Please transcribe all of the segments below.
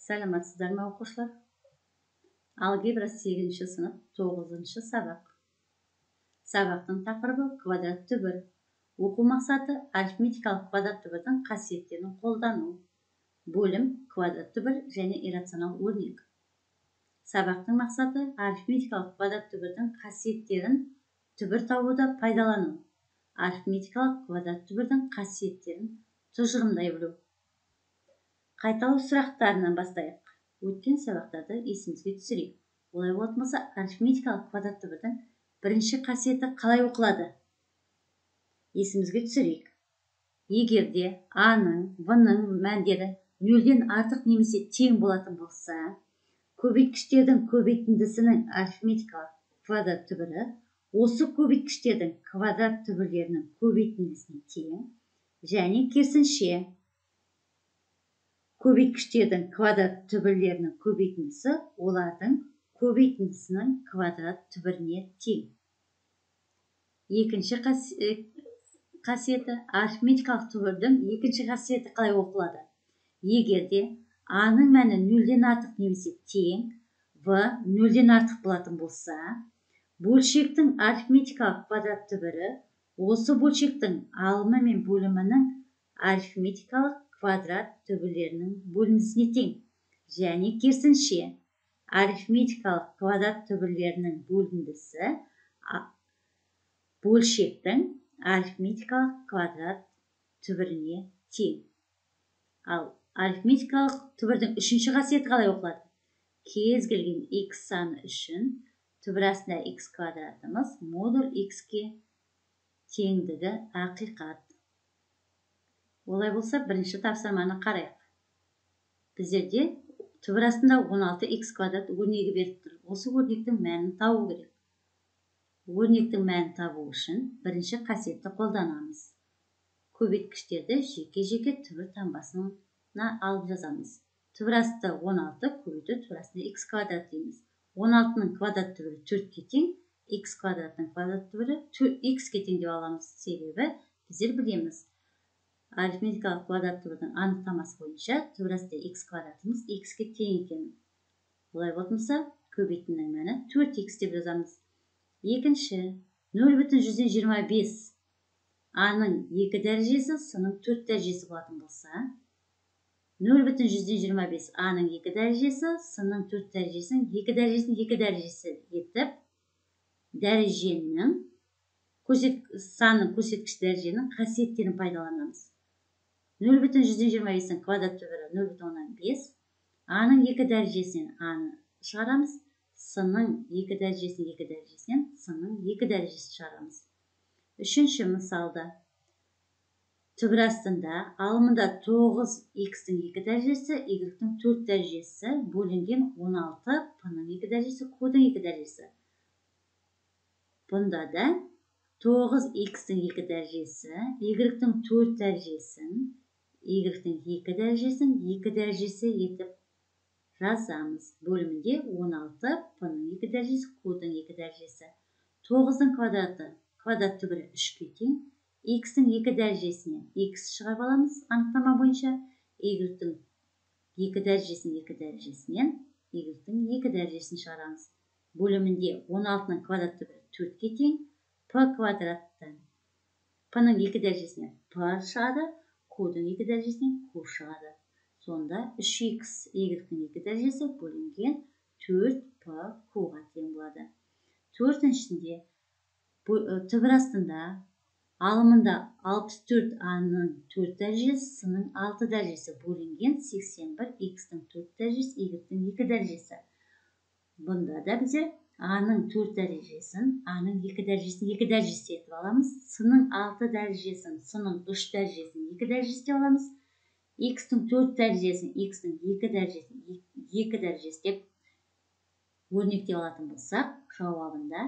Сәлеметсіздер ме оқушылар? Алгебра 8-ші сынып 9-ші сабақ. Сабақтың тақырыбы квадрат түбір. Оқу мақсаты арифметикалық квадрат түбірдің қасиеттерін қолдану. Бөлім квадрат түбір және иррационал өрнек. Сабақтың мақсаты арифметикалық квадрат түбірдің қасиеттерін түбір табуда пайдалану. Арифметикалық квадрат түбірдің қасиеттерін тұжырымдай білу. Қайталау сұрақтарынан бастайық. Өткен сабақтарды есімізге түсірейік. Олай болатын болса, арифметикалық квадрат түбірдің бірінші қасиеті қалай оқылады? Есімізге түсірейік. Егерде А-ның, В-ның мәндері 0-ден артық немесе тең болатын болса, көбейткіштердің көбейтіндісінің арифметикалық квадрат түбірі осы көбейткіштердің квадрат түбірлерінің көбейтіндісіне тең, және керісінше көбейткіштердің квадрат түбірлерінің көбейтіндісі олардың көбейтіндісінің квадрат түбіріне тең. Екінші қасиеті арифметикалық түбірдің екінші қасиеті қалай оқылады? Егерде А-ның мәні 0-ден артық немесе тең, В 0-ден артық болатын болса, бөлшектің арифметикалық квадрат түбірі осы бөлшектің алымы мен бөлімінің арифметикалық квадрат түбірлерінің бөліндісіне тең, және керісінше арифметикалық квадрат түбірлерінің бөліндісі бөлшектің арифметикалық квадрат түбіріне тең. Ал арифметикалық түбірдің үшінші қасиеті қалай оқылады? Кез келген x саны үшін түбір астында x квадратымыз модуль x-ке теңдігі ақиқат. Олай болса, бірінші тапсырманы қарайық. Біздерде түбір астында 16x квадрат өрнегі беріп тұр. Осы өрнектің мәнін табу керек. Өрнектің мәнін табу үшін бірінші қасиетті қолданамыз. Көбейткіштерді жеке-жеке түбір таңбасына алып жазамыз. Түбір астында 16 көбейту түбір астында x квадрат дейміз. 16-ның квадрат түбірі 4-ке тең, x квадраттың квадрат түбірі x-ке тең деп аламыз. Себебі біздер білеміз, арифметикалық квадрат түбірдің анықтамасы бойынша түбір астында x квадратымыз x-ке тең екенін. Олай болса, көбейтіннің мәні 4x деп жазамыз. Екінші, 0,125 А-ның 2 дәрежесі, С-ның 4 дәрежесі болатын болса, 0,125 А-ның 2 дәрежесі, С-ның 4 дәрежесінің 2 дәрежесі етіп, дәреженің санның көрсеткіш дәреженің қасиеттерін пайдаланамыз. 0,125-ің квадрат түбірі 0,5, А-ның 2 дәрежесінен А-ны шығарамыз, С-ның 2 дәрежесінен С-ның 2 дәрежесін шығарамыз. Үшінші мысалда, түбір астында алымында 9x-дің 2 дәрежесі, y-дің 4 дәрежесі бөлінген 16, p-ның 2 дәрежесі, q-дің 2 дәрежесі. Бұнда да 9x-дің 2 дәрежесі, y-дің 4 дәрежесін, y-дің 2 дәрежесі етіп жазамыз. Бөлімінде 16, p-ның 2 дәрежесі, q-дің 2 дәрежесі. 9-дің квадраты, квадрат түбірі 3-ке тең, x-дің 2 дәрежесінен x шығарып аламыз анықтама бойынша, y-дің 2 дәрежесінен y-дің 2 дәрежесін шығарамыз. Бөлімінде 16-ның квадрат түбірі 4-ке тең, p квадраттан p-ның 2 дәрежесінен p шығады, q-дің 2 дәрежесінен q шығады. Сонда 3x y-дің 2 дәрежесі бөлінген 4p q-ға тең болады. Төртіншісінде, түбір астында алымында 64 А-ның 4 дәрежесі, С-ның 6 дәрежесі бөлінген 81 x-дің 4 дәрежесі, y-дің 2 дәрежесі. Бұнда да бізде А-ның 4 дәрежесін, А-ның 2 дәрежесі етіп аламыз. С-ның 6 дәрежесін, С-ның 3 дәрежесін 2 дәрежесі деп аламыз. X-дің 4 дәрежесін, X-дің 2 дәрежесі деп өрнектеп алатын болсақ, жауабында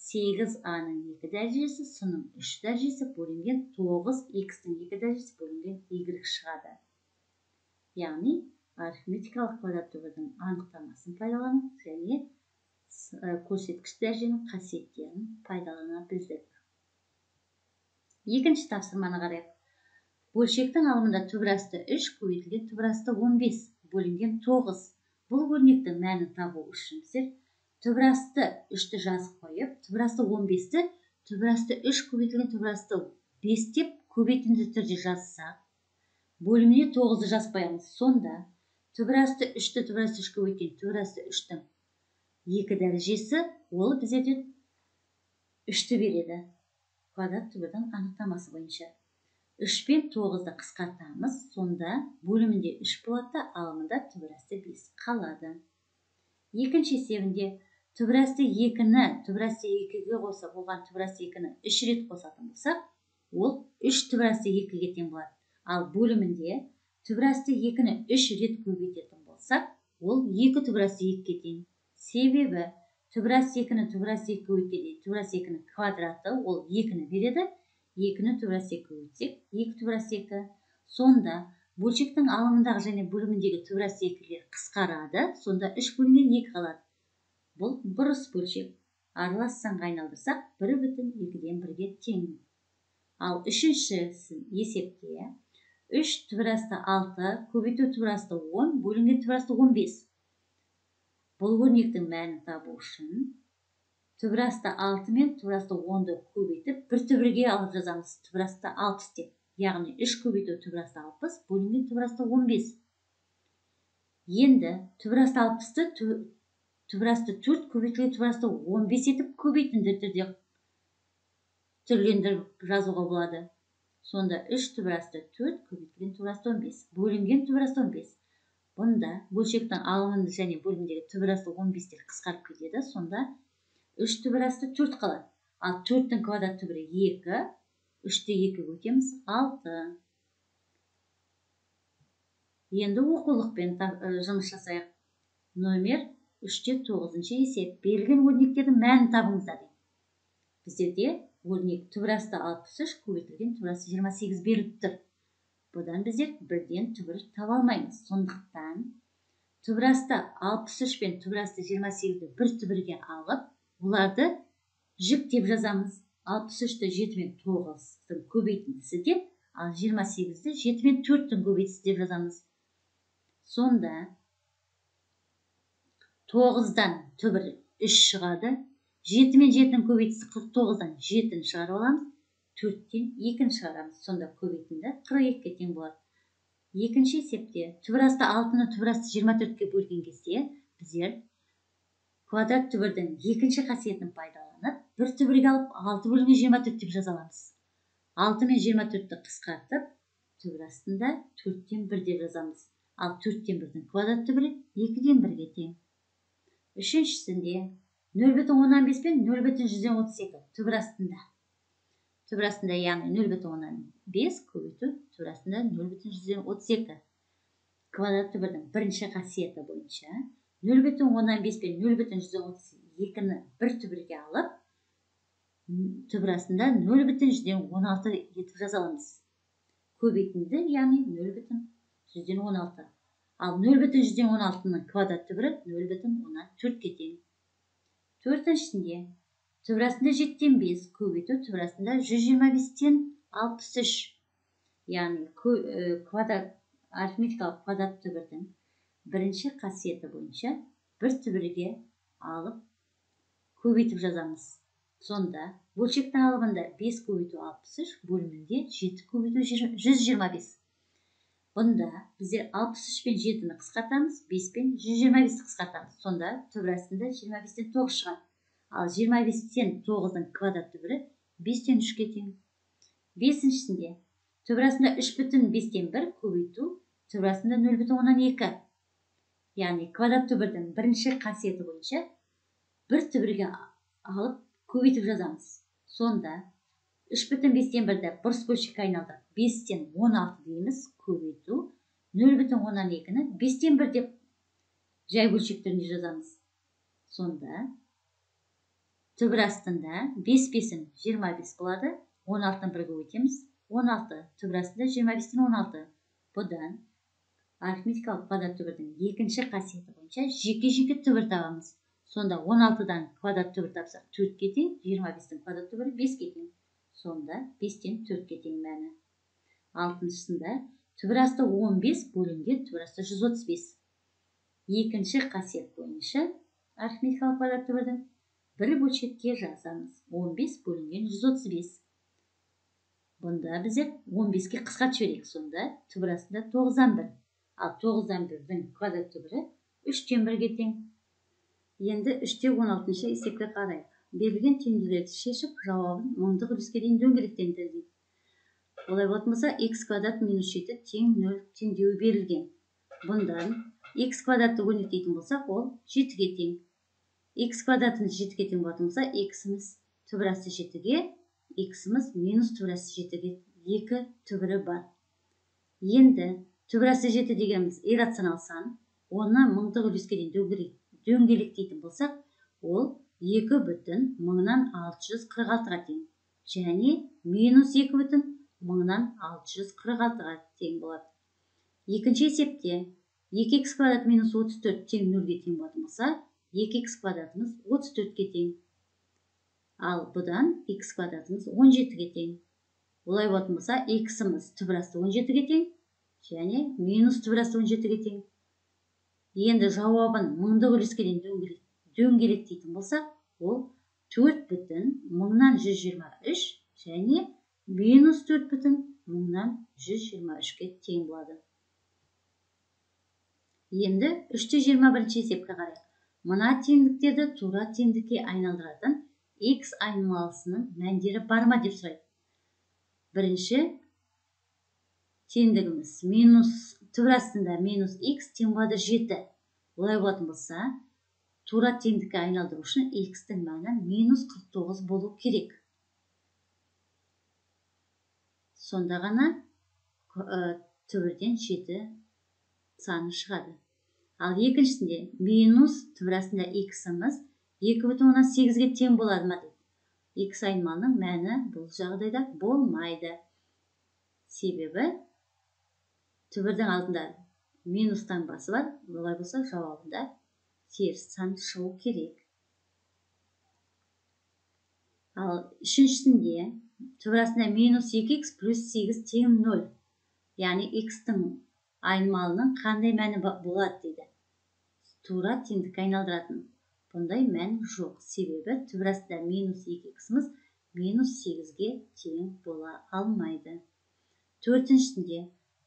8 А-ның 2 дәрежесі, С-ның 3 дәрежесі бөлінген 9 X-дің 2 дәрежесі бөлінген Y шығады. Яғни, арифметикалық квадрат түбірдің анықтамасын пайдалану және көрсеткіш дәреженің қасиеттерін пайдалана білдік. Екінші тапсырманы қарайық. Бөлшектің алымында түбір асты 3 көбейтілген түбір асты 15 бөлінген 9. Бұл өрнектің мәнін табу үшін біздер түбірасты 3-ті жазып қойып, түбірасты 15-ті түбірасты 3 көбейтілген түбірасты 5 деп көбейтінді түрде жазсақ, бөліміне 9-ды жазып қоямыз. Сонда түбірасты 3-ті түбірасты 3 көбейткен түбірасты 3-тің 2 дәрежесі ол біздерде 3-ті береді. Квадрат түбірдің анықтамасы бойынша. 3 пен 9-ды қысқартамыз. Сонда бөлімінде 3 болады, алымында түбірасты 5 қалады. Екінші есебінде түбірасты 2-ні түбірасты 2-ге қосып, оған түбірасты 2-ні 3 рет қосатын болсақ, ол 3 түбірасты 2-ге тең болады. Ал бөлімінде түбірасты 2-ні 3 рет көбейтетін болсақ, ол 2 түбірасты 2-ге тең. Себебі түбірасты 2-ні түбірасты 2 көбейткенде түбірасты 2-ні квадраты ол 2-ні береді. 2-ні түбірасты 2 көбейтсек, 2 түбірасты 2. Сонда бөлшектің алымындағы және бөліміндегі түбірасты 2-лер қысқарады. Сонда 3 бөлінген 2 қалады. Бұл бұрыс бөлшек. Аралас санға айналдырсақ, 1/2-ден 1-ге тең. Ал үшінші есепте 3 түбірасты 6 көбейту түбірасты 10 бөлінген түбірасты 15. Бұл өрнектің мәнін табу үшін түбірасты 6 мен түбірасты 10-ды көбейтіп, бір түбірге алып жазамыз. Түбірасты 60 деп. Яғни 3 көбейту түбірасты 60 бөлінген түбірасты 15. Енді түбірасты 60-ты түбірасты 4 көбейтілген түбірасты 15 етіп көбейтінді түрде түрлендіріп жазуға болады. Сонда 3 түбірасты 4 көбейтілген түбірасты 15 бөлінген түбірасты 15. Бұнда бөлшектің алымында және бөлімдегі түбірасты 15-тер қысқарып кетеді. Сонда 3 түбірасты 4 қалады. Ал 4-тің квадрат түбірі 2, 3-те 2 өтеміз 6. Енді оқулықпен жұмыс жасайық. Номер 3-те 9-шы есеп. Берілген өрнектердің мәнін табыңыздар. Біздерде өрнек түбірасты 63 көбейтілген түбірасты 28 беріліп тұр. Бұдан біздер бірден түбір таба алмаймыз. Сондықтан түбірасты 63 пен түбірасты 28-ді бір түбірге алып, оларды жіктеп жазамыз. 63-ті 7 мен 9-тың көбейтіндісі деп, ал 28-ді 7 мен 4-тің көбейтісі деп жазамыз. Сонда 9-дан түбір 3 шығады. 7 мен 7-ның көбейтісі 49-дан 7-ні шығарып аламыз. 4-тен 2-ні шығарамыз. Сонда көбейтінді 42-ге тең болады. Екінші есепте түбірасты 6-ны түбірасты 24-ге бөлген кезде біздер квадрат түбірдің екінші қасиетін пайдаланып, бір түбірге алып 6 бөлінген 24 деп жаза аламыз. 6 мен 24-ті қысқартып, түбірастында 4-тен 1 деп жазамыз. Ал 4-тен 1-дің квадрат түбірі 2-ден 1-ге тең. Үшіншісінде 0,15 пен 0,132 түбірастында, яғни 0,15 көбейту түбірастында 0,132 квадрат түбірдің бірінші қасиеті бойынша 0,15 пен 0,132-ні бір түбірге алып, түбірастында 0,116 етіп жазаламыз. Көбейтінді, яғни 0,116. Ал 0,116-ның квадрат түбірі 0,14-ге тең. Төртіншісінде түбірастында 7-тен 5 көбейту түбірастында 125-тен 63, яғни арифметикалық квадрат түбірдің бірінші қасиеті бойынша бір түбірге алып көбейтіп жазамыз. Сонда бөлшектің алымында 5 көбейту 63 бөлімінде 7 көбейту 125. Бұнда біздер 63 пен 7-ні қысқартамыз, 5 пен 125-ті қысқартамыз. Сонда түбірастында 25-тен 9 шығады. Ал 25-тен 9-ның квадрат түбірі 5-тен 3-ге тең. Бесіншісінде түбірастында 3,5-тен 1 көбейту түбірастында 0,12. Яғни квадрат түбірдің бірінші қасиеті бойынша бір түбірге алып көбейтіп жазамыз. Сонда 3,5-тен 1-ді бұрыс бөлшекке айналдырып, 5-тен 16 дейміз, көбейту 0,12-ні 5-тен 1 деп жай бөлшек түрінде жазамыз. Сонда түбірастында 5-5-ін 25 болады, 16-ны 1-ге өтеміз, 16 түбірастында 25-тен 16. Бұдан арифметикалық квадрат түбірдің екінші қасиеті бойынша жеке-жеке түбір табамыз. Сонда 16-дан квадрат түбір тапсақ 4-ге тең, 25-тің квадрат түбірі 5-ге тең. Сонда 5-тен 4-ге тең мәні. Алтыншысында түбірасты 15 бөлінген түбірасты 135. Екінші қасиет бойынша арифметикалық квадрат түбірді бір бөлшекке жазамыз. 15 бөлінген 135. Бұнда біздер 15-ке қысқартып жіберейік. Сонда түбір астында 9-дан 1. Ал 9-дан 1-дің квадрат түбірі 3-тен 1-ге тең. Енді 3-те 16-шы есепке қарайық. Берілген теңдеулерді шешіп, жауабын мыңдық үрдіске дейін дөңгелектендір дейді. Олай болмаса x квадрат минус 7 тең 0 теңдеуі берілген. Бұндан x квадратты өрнектейтін болсақ, ол 7-ге тең. X квадратын 7-ге тең болатын болса, x-іміз түбір асты 7-ге, x-іміз минус түбір асты 7-ге 2 түбірі бар. Енді түбір асты 7 дегеніміз иррационал сан, оны мыңдық үрдіске дейін дөңгелектейтін болсақ, ол 2 бүтін мыңнан 646-ға тең. Және минус 2 бүтін мыңнан 646-ға тең болады. Екінші есепте 2x квадрат минус 34 тең 0-ге тең болатын болса, 2x квадратымыз 34-ге тең. Ал бұдан x квадратымыз 17-ге тең. Олай болатын болса, x-іміз түбір асты 17-ге тең, және минус түбір асты 17-ге тең. Енді жауабын мыңдық үрдіске дейін дөңгелектейтін болсақ, ол 4 бүтін мыңнан 123 және минус 4 бүтін мыңнан 123-ге тең болады. Енді 3-те 21-ші есепке қарайық. Мына теңдіктерді тура теңдікке айналдыратын x айнымалысының мәндері бар ма деп сұрайды. Бірінші теңдігіміз түбір астында минус x тең болады 7. Олай болатын болса, тура теңдікке айналдыру үшін x-тің мәні минус 49 болу керек. Сонда ғана түбірден 7 саны шығады. Ал екіншісінде минус түбір астында x-іміз 2,8-ге тең болады ма дейді. X айнымалының мәні бұл жағдайда болмайды. Себебі түбірдің алдында минус таңбасы бар. Олай болса, жауабында теріс сан шығу керек. Ал үшіншісінде түбір астында минус 2x плюс 8 тең 0. Яғни x-тің айнымалының қандай мәні болады дейді. Тура теңдікке айналдыратын. Бұндай мән жоқ. Себебі түбір астында минус 2x-іміз минус 8-ге тең бола алмайды. Төртіншісінде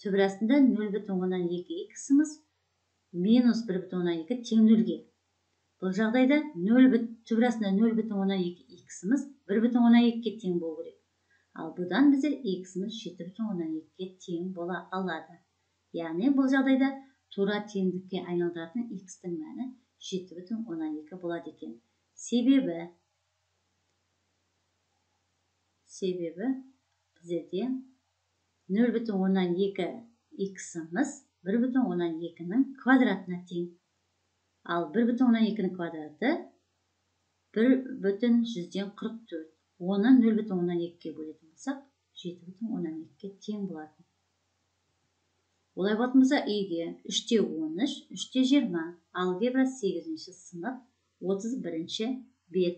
түбір астында 0,2x-іміз минус 1,2 тең 0-ге. Бұл жағдайда түбір астында 0,2x-іміз 1,2-ге тең болу керек. Ал бұдан біздер x-іміз 7,2-ге тең бола алады. Яғни бұл жағдайда тура теңдікке айналдыратын x-тің мәні 7,2 болады екен. Себебі біздерде 0,2 x-іміз 1,2-ның квадратына тең. Ал 1,2-ның квадраты 1,144. Оны 0,2-ге бөлетін болсақ, 7,2-ге тең болады. Олай болатын болса, үйге 3-те 13, 3-те 20, алгебра 8-ші сынып 31-ші бет.